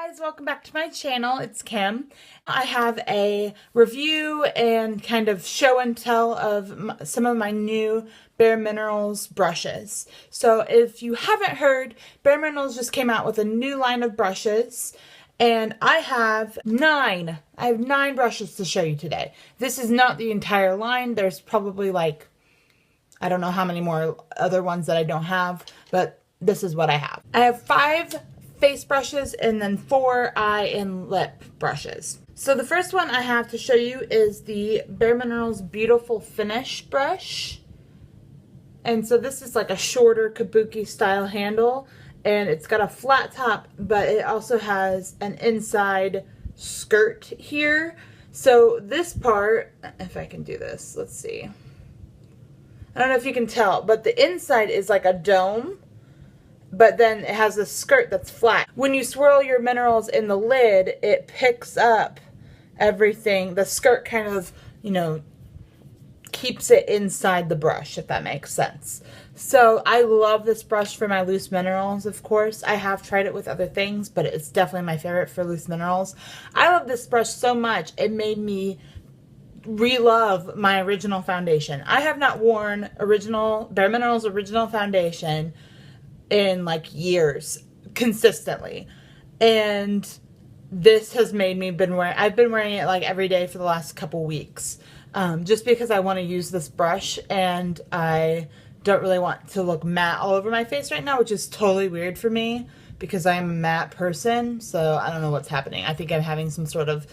Guys, welcome back to my channel. It's Kim. I have a review and kind of show and tell of some of my new bareMinerals brushes. So if you haven't heard, bareMinerals just came out with a new line of brushes, and I have nine brushes to show you today. This is not the entire line. There's probably like, I don't know how many more other ones that I don't have, but this is what I have. I have 5 face brushes and then 4 eye and lip brushes. So the first one I have to show you is the bareMinerals Beautiful Finish brush. And so this is like a shorter kabuki style handle, and it's got a flat top, but it also has an inside skirt here. So this part, if I can do this, let's see. I don't know if you can tell, but the inside is like a dome, but then it has a skirt that's flat. When you swirl your minerals in the lid, it picks up everything. The skirt kind of, you know, keeps it inside the brush, if that makes sense. So I love this brush for my loose minerals, of course. I have tried it with other things, but it's definitely my favorite for loose minerals. I love this brush so much, it made me re-love my original foundation. I have not worn bareMinerals original foundation in like years consistently, and this has made me I've been wearing it like every day for the last couple weeks, just because I want to use this brush, and I don't really want to look matte all over my face right now, which is totally weird for me because I'm a matte person. So I don't know what's happening. I think I'm having some sort of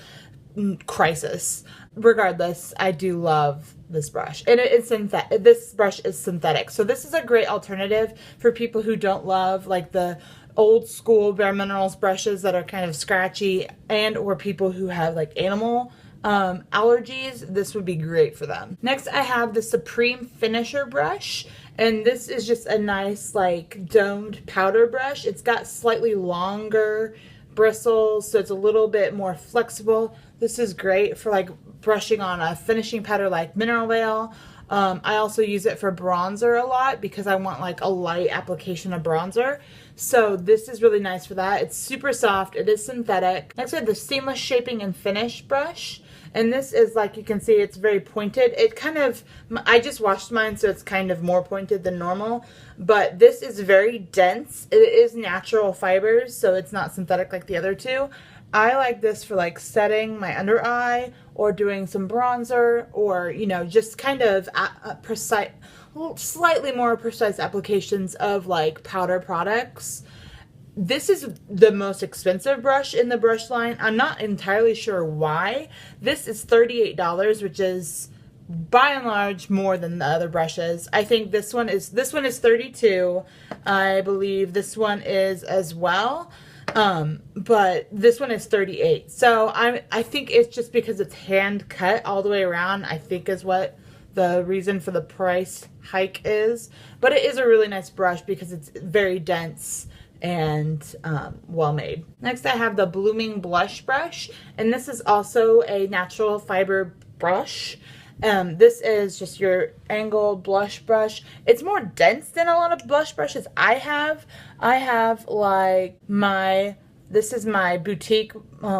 crisis. Regardless, I do love this brush, and this brush is synthetic, so this is a great alternative for people who don't love like the old school bareMinerals brushes that are kind of scratchy, and or people who have like animal allergies. This would be great for them. Next, I have the Supreme Finisher brush, and this is just a nice like domed powder brush. It's got slightly longer bristles, so it's a little bit more flexible. This is great for like brushing on a finishing powder like Mineral Veil. I also use it for bronzer a lot because I want like a light application of bronzer. So this is really nice for that. It's super soft. It is synthetic. Next, we have the Seamless Shaping and Finish brush. And this is, like you can see, it's very pointed. It kind of, I just washed mine, so it's kind of more pointed than normal. But this is very dense. It is natural fibers, so it's not synthetic like the other two. I like this for like setting my under eye or doing some bronzer, or, you know, just kind of precise, slightly more precise applications of like powder products. This is the most expensive brush in the brush line. I'm not entirely sure why. This is $38, which is by and large more than the other brushes. I think this one is $32. I believe this one is as well. But this one is $38. So I think it's just because it's hand cut all the way around, I think is what the reason for the price hike is. But it is a really nice brush because it's very dense and well made. Next, I have the Blooming Blush brush, and this is also a natural fiber brush. This is just your angled blush brush. It's more dense than a lot of blush brushes I have. I have like this is my boutique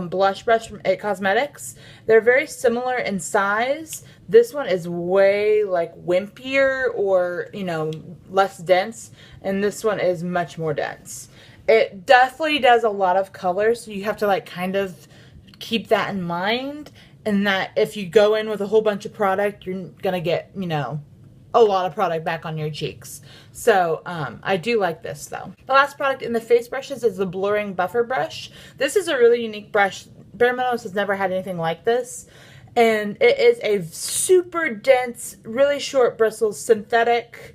blush brush from It Cosmetics. They're very similar in size. This one is way like wimpier, or, you know, less dense, and this one is much more dense. It definitely does a lot of color, so you have to like kind of keep that in mind, and that if you go in with a whole bunch of product, you're gonna get, you know, a lot of product back on your cheeks. So I do like this though. The last product in the face brushes is the Blurring Buffer brush. This is a really unique brush. bareMinerals has never had anything like this, and it is a super dense, really short bristles, synthetic,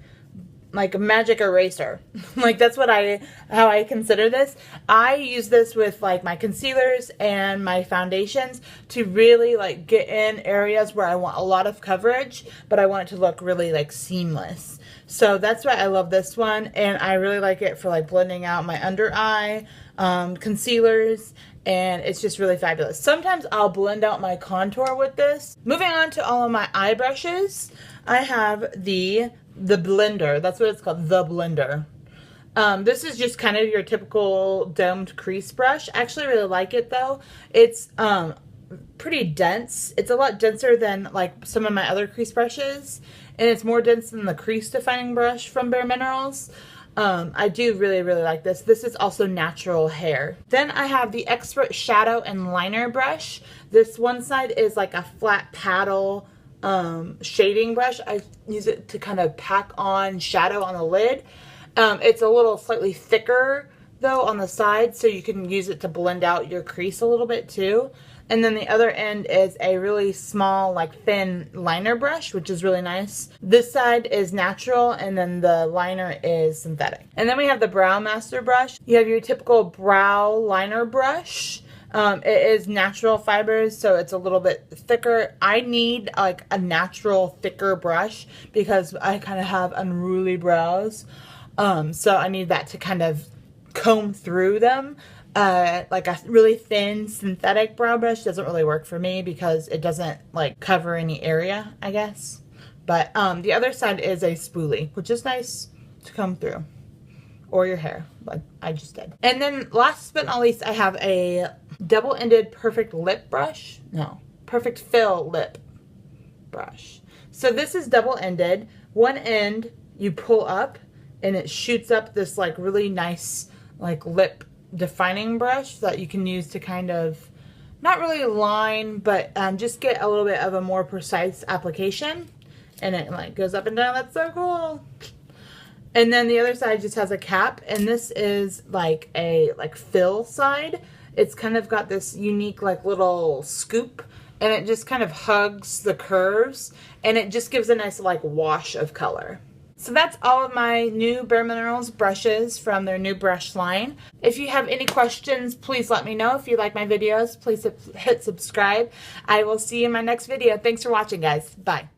like a magic eraser. Like that's how I consider this. I use this with like my concealers and my foundations to really like get in areas where I want a lot of coverage, but I want it to look really like seamless. So that's why I love this one, and I really like it for like blending out my under eye concealers, and it's just really fabulous. Sometimes I'll blend out my contour with this. Moving on to all of my eye brushes, I have the blender. That's what it's called, the blender. This is just kind of your typical domed crease brush. I actually really like it though. It's pretty dense. It's a lot denser than like some of my other crease brushes, and it's more dense than the crease defining brush from bareMinerals. I do really like this. This is also natural hair. Then I have the Expert Shadow and Liner brush. This one side is like a flat paddle shading brush. I use it to kind of pack on shadow on the lid. It's a little slightly thicker though on the side, so you can use it to blend out your crease a little bit too. And then the other end is a really small, like thin liner brush, which is really nice. This side is natural, and then the liner is synthetic. And then we have the Brow Master brush. You have your typical brow liner brush. It is natural fibers, so it's a little bit thicker. I need like a natural thicker brush because I kind of have unruly brows. So I need that to kind of comb through them. Like a really thin synthetic brow brush doesn't really work for me because it doesn't like cover any area, I guess. But the other side is a spoolie, which is nice to comb through. Or your hair, like I just did. And then last but not least, I have a double-ended perfect lip brush. No, perfect fill lip brush. So this is double-ended. One end you pull up and it shoots up this like really nice like lip defining brush that you can use to kind of not really line, but just get a little bit of a more precise application. And it like goes up and down. That's so cool. And then the other side just has a cap, and this is like a fill side. It's kind of got this unique like little scoop, and it just kind of hugs the curves, and it just gives a nice like wash of color. So that's all of my new bareMinerals brushes from their new brush line. If you have any questions, please let me know. If you like my videos, please hit subscribe. I will see you in my next video. Thanks for watching, guys. Bye.